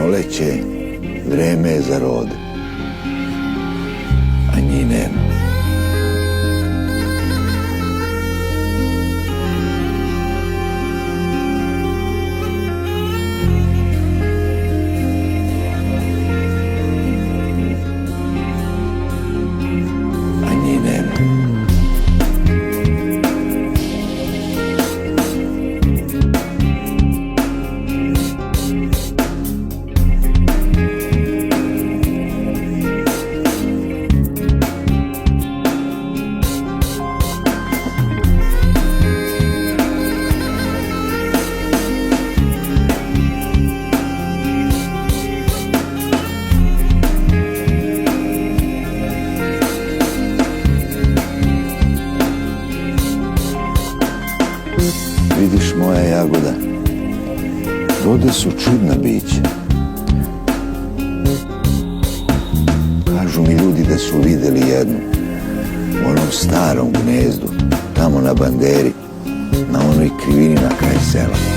proleće, vreme je za rod, a njih nema. Vidiš, moja jagoda, vode su čudna bića. Kažu mi ljudi da su videli jednu u onom starom gnezdu, tamo na banderi, na onoj krivini na kraj sela.